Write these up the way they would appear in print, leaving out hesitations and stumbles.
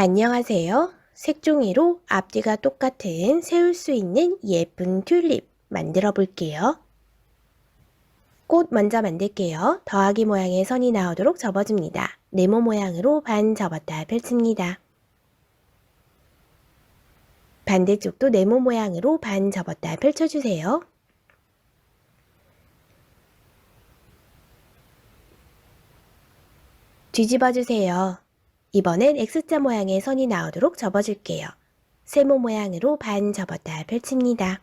안녕하세요. 색종이로 앞뒤가 똑같은 세울 수 있는 예쁜 튤립 만들어 볼게요. 꽃 먼저 만들게요. 더하기 모양의 선이 나오도록 접어줍니다. 네모 모양으로 반 접었다 펼칩니다. 반대쪽도 네모 모양으로 반 접었다 펼쳐주세요. 뒤집어주세요. 이번엔 X자 모양의 선이 나오도록 접어줄게요. 세모 모양으로 반 접었다 펼칩니다.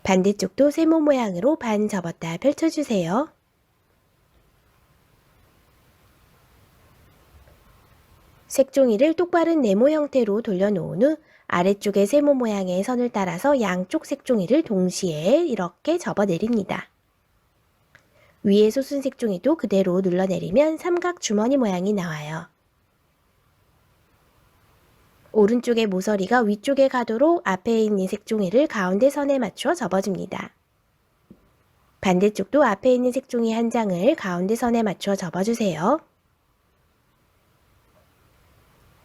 반대쪽도 세모 모양으로 반 접었다 펼쳐주세요. 색종이를 똑바른 네모 형태로 돌려놓은 후 아래쪽의 세모 모양의 선을 따라서 양쪽 색종이를 동시에 이렇게 접어내립니다. 위에 솟은 색종이도 그대로 눌러내리면 삼각 주머니 모양이 나와요. 오른쪽의 모서리가 위쪽에 가도록 앞에 있는 색종이를 가운데 선에 맞춰 접어줍니다. 반대쪽도 앞에 있는 색종이 한 장을 가운데 선에 맞춰 접어주세요.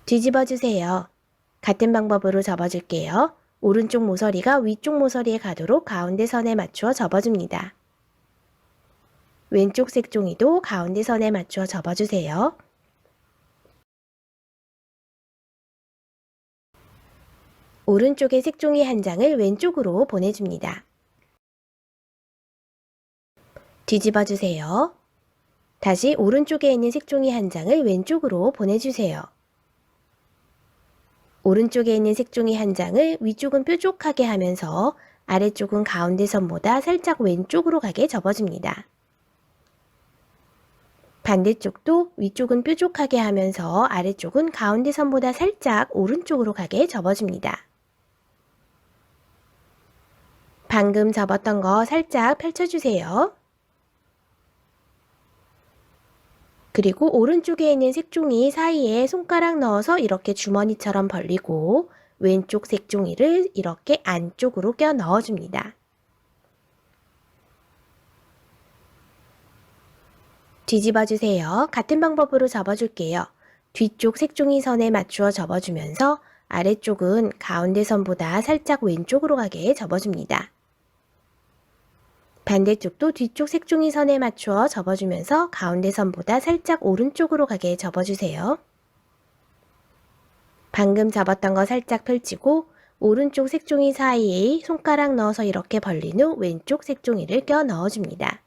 뒤집어주세요. 같은 방법으로 접어줄게요. 오른쪽 모서리가 위쪽 모서리에 가도록 가운데 선에 맞추어 접어줍니다. 왼쪽 색종이도 가운데 선에 맞추어 접어주세요. 오른쪽의 색종이 한 장을 왼쪽으로 보내줍니다. 뒤집어주세요. 다시 오른쪽에 있는 색종이 한 장을 왼쪽으로 보내주세요. 오른쪽에 있는 색종이 한 장을 위쪽은 뾰족하게 하면서 아래쪽은 가운데 선보다 살짝 왼쪽으로 가게 접어줍니다. 반대쪽도 위쪽은 뾰족하게 하면서 아래쪽은 가운데 선보다 살짝 오른쪽으로 가게 접어줍니다. 방금 접었던 거 살짝 펼쳐주세요. 그리고 오른쪽에 있는 색종이 사이에 손가락 넣어서 이렇게 주머니처럼 벌리고 왼쪽 색종이를 이렇게 안쪽으로 껴 넣어줍니다. 뒤집어주세요. 같은 방법으로 접어줄게요. 뒤쪽 색종이 선에 맞추어 접어주면서 아래쪽은 가운데 선보다 살짝 왼쪽으로 가게 접어줍니다. 반대쪽도 뒤쪽 색종이 선에 맞추어 접어주면서 가운데 선보다 살짝 오른쪽으로 가게 접어주세요. 방금 접었던 거 살짝 펼치고 오른쪽 색종이 사이에 손가락 넣어서 이렇게 벌린 후 왼쪽 색종이를 껴 넣어줍니다.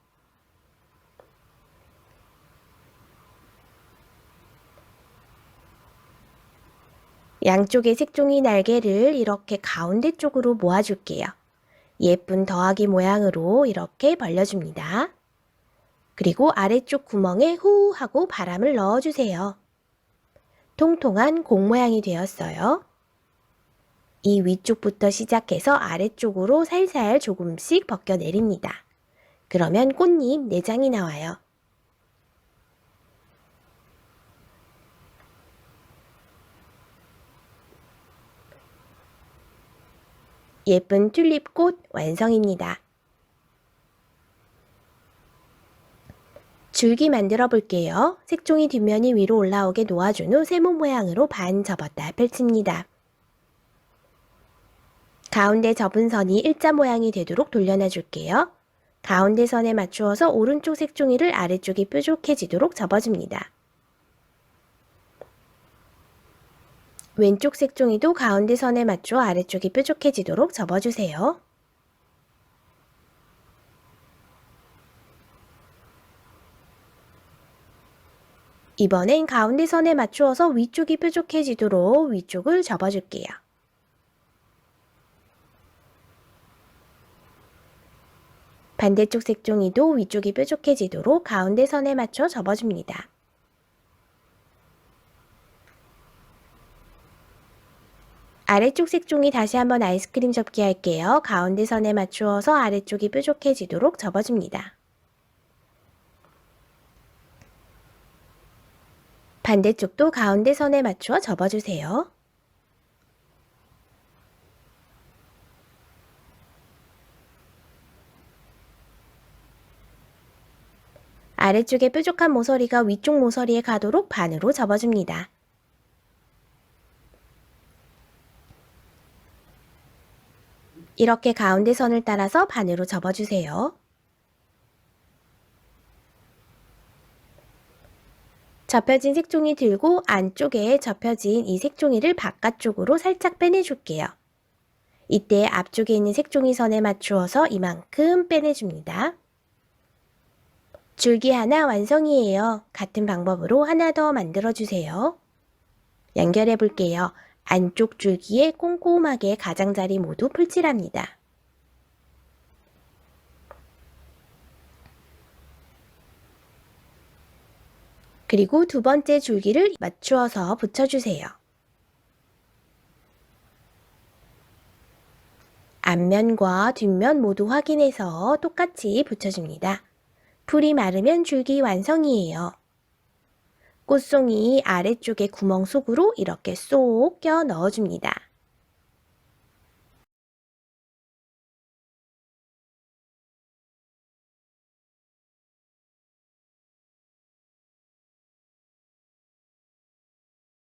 양쪽의 색종이 날개를 이렇게 가운데 쪽으로 모아줄게요. 예쁜 더하기 모양으로 이렇게 벌려줍니다. 그리고 아래쪽 구멍에 후 하고 바람을 넣어주세요. 통통한 공 모양이 되었어요. 이 위쪽부터 시작해서 아래쪽으로 살살 조금씩 벗겨내립니다. 그러면 꽃잎 4장이 나와요. 예쁜 튤립꽃 완성입니다. 줄기 만들어 볼게요. 색종이 뒷면이 위로 올라오게 놓아준 후 세모 모양으로 반 접었다 펼칩니다. 가운데 접은 선이 일자 모양이 되도록 돌려놔 줄게요. 가운데 선에 맞추어서 오른쪽 색종이를 아래쪽이 뾰족해지도록 접어줍니다. 왼쪽 색종이도 가운데 선에 맞추어 아래쪽이 뾰족해지도록 접어주세요. 이번엔 가운데 선에 맞추어서 위쪽이 뾰족해지도록 위쪽을 접어줄게요. 반대쪽 색종이도 위쪽이 뾰족해지도록 가운데 선에 맞춰 접어줍니다. 아래쪽 색종이 다시 한번 아이스크림 접기 할게요. 가운데 선에 맞추어서 아래쪽이 뾰족해지도록 접어줍니다. 반대쪽도 가운데 선에 맞추어 접어주세요. 아래쪽에 뾰족한 모서리가 위쪽 모서리에 가도록 반으로 접어줍니다. 이렇게 가운데 선을 따라서 반으로 접어주세요. 접혀진 색종이 들고 안쪽에 접혀진 이 색종이를 바깥쪽으로 살짝 빼내줄게요. 이때 앞쪽에 있는 색종이 선에 맞추어서 이만큼 빼내줍니다. 줄기 하나 완성이에요. 같은 방법으로 하나 더 만들어주세요. 연결해 볼게요. 안쪽 줄기에 꼼꼼하게 가장자리 모두 풀칠합니다. 그리고 두 번째 줄기를 맞추어서 붙여주세요. 앞면과 뒷면 모두 확인해서 똑같이 붙여줍니다. 풀이 마르면 줄기 완성이에요. 꽃송이 아래쪽에 구멍 속으로 이렇게 쏙 껴 넣어줍니다.